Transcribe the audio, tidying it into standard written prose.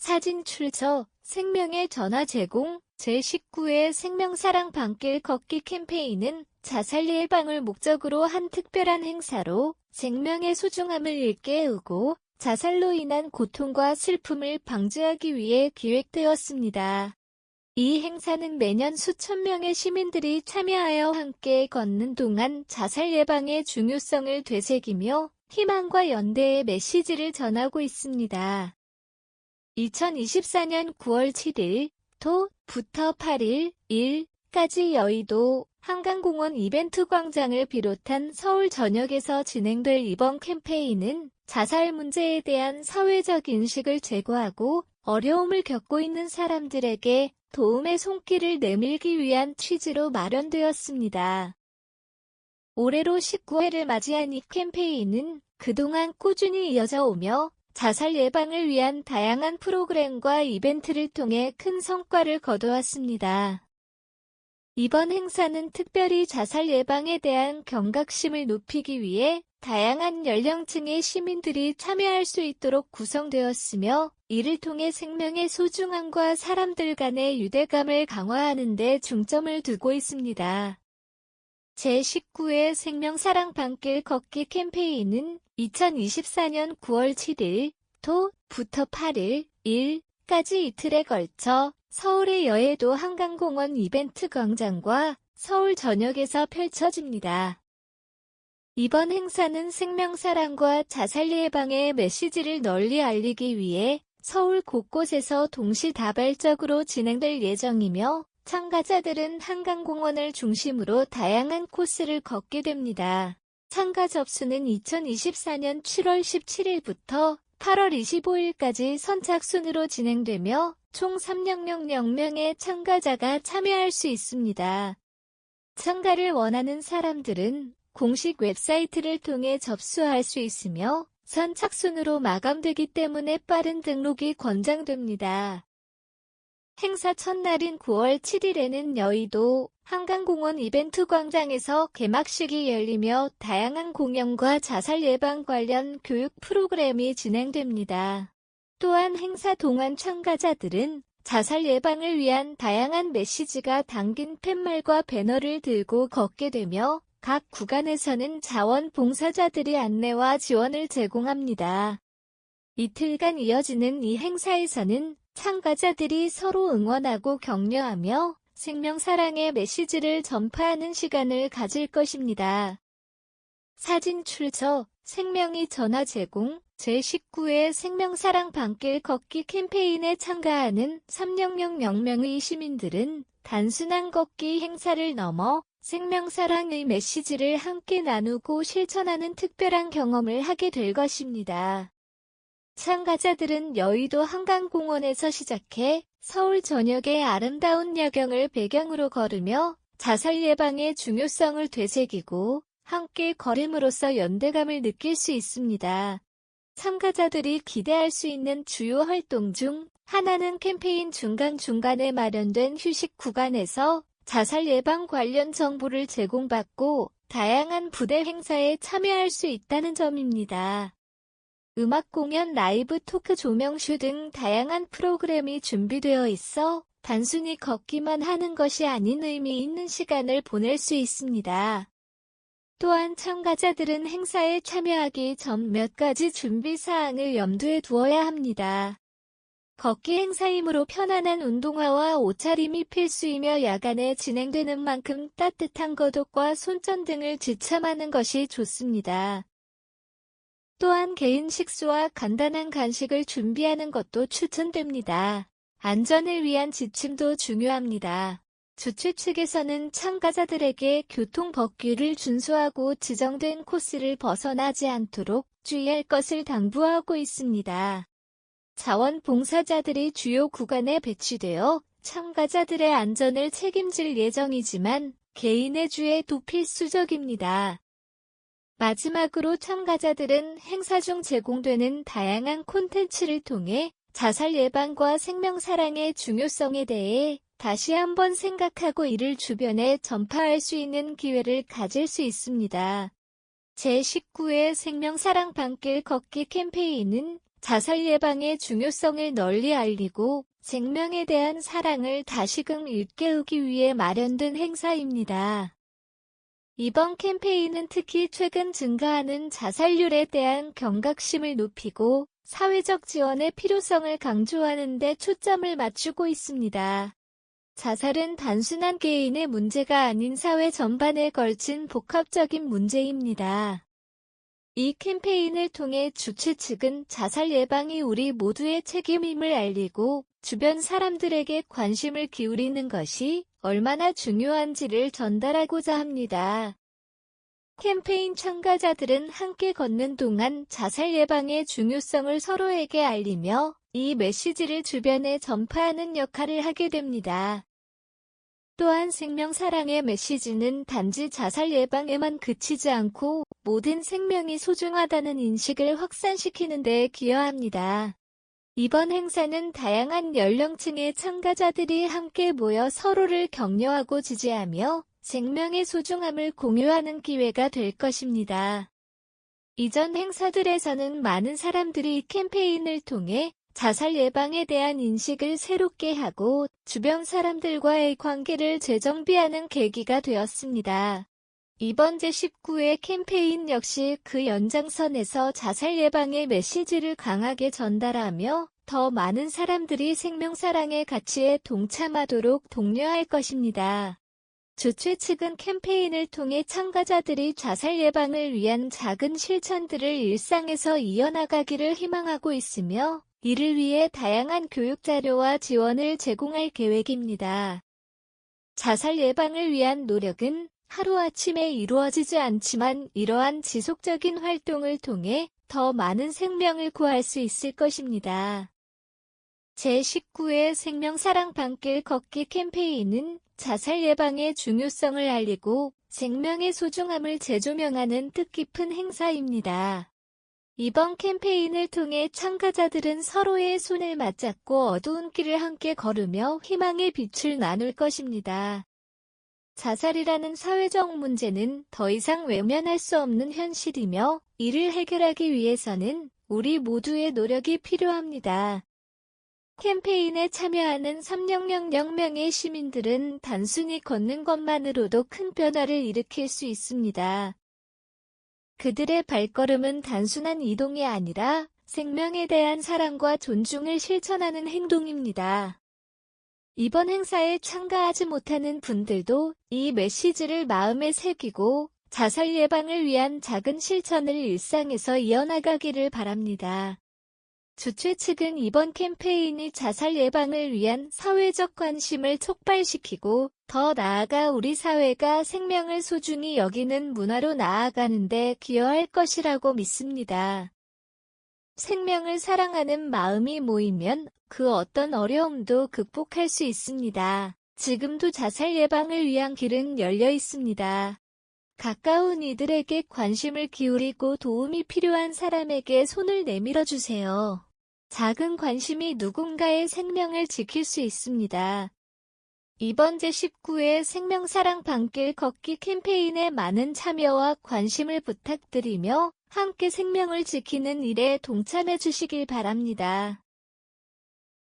사진 출처 생명의 전화 제공 제19회 생명사랑 밤길 걷기 캠페인은 자살 예방을 목적으로 한 특별한 행사로 생명의 소중함을 일깨우고 자살로 인한 고통과 슬픔을 방지하기 위해 기획되었습니다. 이 행사는 매년 수천 명의 시민들이 참여하여 함께 걷는 동안 자살 예방의 중요성을 되새기며 희망과 연대의 메시지를 전하고 있습니다. 2024년 9월 7일 토부터 8일 일까지 여의도 한강공원 이벤트 광장을 비롯한 서울 전역에서 진행될 이번 캠페인은 자살 문제에 대한 사회적 인식을 제고하고 어려움을 겪고 있는 사람들에게 도움의 손길을 내밀기 위한 취지로 마련되었습니다. 올해로 19회를 맞이한 이 캠페인은 그동안 꾸준히 이어져 오며 자살 예방을 위한 다양한 프로그램과 이벤트를 통해 큰 성과를 거두었습니다. 이번 행사는 특별히 자살 예방에 대한 경각심을 높이기 위해 다양한 연령층의 시민들이 참여할 수 있도록 구성되었으며 이를 통해 생명의 소중함과 사람들 간의 유대감을 강화하는 데 중점을 두고 있습니다. 제19회 생명사랑 밤길 걷기 캠페인은 2024년 9월 7일 토부터 8일 일까지 이틀에 걸쳐 서울의 여의도 한강공원 이벤트 광장과 서울 전역에서 펼쳐집니다. 이번 행사는 생명사랑과 자살 예방의 메시지를 널리 알리기 위해 서울 곳곳에서 동시다발적으로 진행될 예정이며 참가자들은 한강공원을 중심으로 다양한 코스를 걷게 됩니다. 참가 접수는 2024년 7월 17일부터 8월 25일까지 선착순으로 진행되며 총 300명의 참가자가 참여할 수 있습니다. 참가를 원하는 사람들은 공식 웹사이트를 통해 접수할 수 있으며 선착순으로 마감되기 때문에 빠른 등록이 권장됩니다. 행사 첫날인 9월 7일에는 여의도 한강공원 이벤트 광장에서 개막식이 열리며 다양한 공연과 자살 예방 관련 교육 프로그램이 진행됩니다. 또한 행사 동안 참가자들은 자살 예방을 위한 다양한 메시지가 담긴 팻말과 배너를 들고 걷게 되며 각 구간에서는 자원봉사자들이 안내와 지원을 제공합니다. 이틀간 이어지는 이 행사에서는 참가자들이 서로 응원하고 격려하며 생명사랑의 메시지를 전파하는 시간을 가질 것입니다. 사진 출처 생명이 전화 제공 제19회 생명사랑 밤길 걷기 캠페인에 참가하는 300명의 시민들은 단순한 걷기 행사를 넘어 생명사랑의 메시지를 함께 나누고 실천하는 특별한 경험을 하게 될 것입니다. 참가자들은 여의도 한강공원에서 시작해 서울 전역의 아름다운 야경을 배경으로 걸으며 자살 예방의 중요성을 되새기고 함께 걸음으로써 연대감을 느낄 수 있습니다. 참가자들이 기대할 수 있는 주요 활동 중 하나는 캠페인 중간중간에 마련된 휴식 구간에서 자살 예방 관련 정보를 제공받고 다양한 부대 행사에 참여할 수 있다는 점입니다. 음악 공연, 라이브 토크, 조명쇼 등 다양한 프로그램이 준비되어 있어 단순히 걷기만 하는 것이 아닌 의미 있는 시간을 보낼 수 있습니다. 또한 참가자들은 행사에 참여하기 전 몇 가지 준비 사항을 염두에 두어야 합니다. 걷기 행사이므로 편안한 운동화와 옷차림이 필수이며 야간에 진행되는 만큼 따뜻한 겉옷과 손전등을 지참하는 것이 좋습니다. 또한 개인 식수와 간단한 간식을 준비하는 것도 추천됩니다. 안전을 위한 지침도 중요합니다. 주최 측에서는 참가자들에게 교통법규를 준수하고 지정된 코스를 벗어나지 않도록 주의할 것을 당부하고 있습니다. 자원봉사자들이 주요 구간에 배치되어 참가자들의 안전을 책임질 예정이지만 개인의 주의도 필수적입니다. 마지막으로 참가자들은 행사 중 제공되는 다양한 콘텐츠를 통해 자살 예방과 생명사랑의 중요성에 대해 다시 한번 생각하고 이를 주변에 전파할 수 있는 기회를 가질 수 있습니다. 제19회 생명사랑 밤길 걷기 캠페인은 자살 예방의 중요성을 널리 알리고 생명에 대한 사랑을 다시금 일깨우기 위해 마련된 행사입니다. 이번 캠페인은 특히 최근 증가하는 자살률에 대한 경각심을 높이고 사회적 지원의 필요성을 강조하는 데 초점을 맞추고 있습니다. 자살은 단순한 개인의 문제가 아닌 사회 전반에 걸친 복합적인 문제입니다. 이 캠페인을 통해 주최 측은 자살 예방이 우리 모두의 책임임을 알리고 주변 사람들에게 관심을 기울이는 것이 얼마나 중요한지를 전달하고자 합니다. 캠페인 참가자들은 함께 걷는 동안 자살 예방의 중요성을 서로에게 알리며 이 메시지를 주변에 전파하는 역할을 하게 됩니다. 또한 생명사랑의 메시지는 단지 자살 예방에만 그치지 않고 모든 생명이 소중하다는 인식을 확산시키는 데 기여합니다. 이번 행사는 다양한 연령층의 참가자들이 함께 모여 서로를 격려하고 지지하며 생명의 소중함을 공유하는 기회가 될 것입니다. 이전 행사들에서는 많은 사람들이 이 캠페인을 통해 자살 예방에 대한 인식을 새롭게 하고 주변 사람들과의 관계를 재정비하는 계기가 되었습니다. 이번 제19회 캠페인 역시 그 연장선에서 자살 예방의 메시지를 강하게 전달하며 더 많은 사람들이 생명사랑의 가치에 동참하도록 독려할 것입니다. 주최 측은 캠페인을 통해 참가자들이 자살 예방을 위한 작은 실천들을 일상에서 이어나가기를 희망하고 있으며 이를 위해 다양한 교육 자료와 지원을 제공할 계획입니다. 자살 예방을 위한 노력은 하루아침에 이루어지지 않지만 이러한 지속적인 활동을 통해 더 많은 생명을 구할 수 있을 것입니다. 제19회 생명사랑 밤길 걷기 캠페인은 자살 예방의 중요성을 알리고 생명의 소중함을 재조명하는 뜻깊은 행사입니다. 이번 캠페인을 통해 참가자들은 서로의 손을 맞잡고 어두운 길을 함께 걸으며 희망의 빛을 나눌 것입니다. 자살이라는 사회적 문제는 더 이상 외면할 수 없는 현실이며 이를 해결하기 위해서는 우리 모두의 노력이 필요합니다. 캠페인에 참여하는 300명의 시민들은 단순히 걷는 것만으로도 큰 변화를 일으킬 수 있습니다. 그들의 발걸음은 단순한 이동이 아니라 생명에 대한 사랑과 존중을 실천하는 행동입니다. 이번 행사에 참가하지 못하는 분들도 이 메시지를 마음에 새기고 자살 예방을 위한 작은 실천을 일상에서 이어나가기를 바랍니다. 주최 측은 이번 캠페인이 자살 예방을 위한 사회적 관심을 촉발시키고 더 나아가 우리 사회가 생명을 소중히 여기는 문화로 나아가는 데 기여할 것이라고 믿습니다. 생명을 사랑하는 마음이 모이면 그 어떤 어려움도 극복할 수 있습니다. 지금도 자살 예방을 위한 길은 열려 있습니다. 가까운 이들에게 관심을 기울이고 도움이 필요한 사람에게 손을 내밀어 주세요. 작은 관심이 누군가의 생명을 지킬 수 있습니다. 이번 제19회 생명사랑 밤길 걷기 캠페인에 많은 참여와 관심을 부탁드리며 함께 생명을 지키는 일에 동참해 주시길 바랍니다.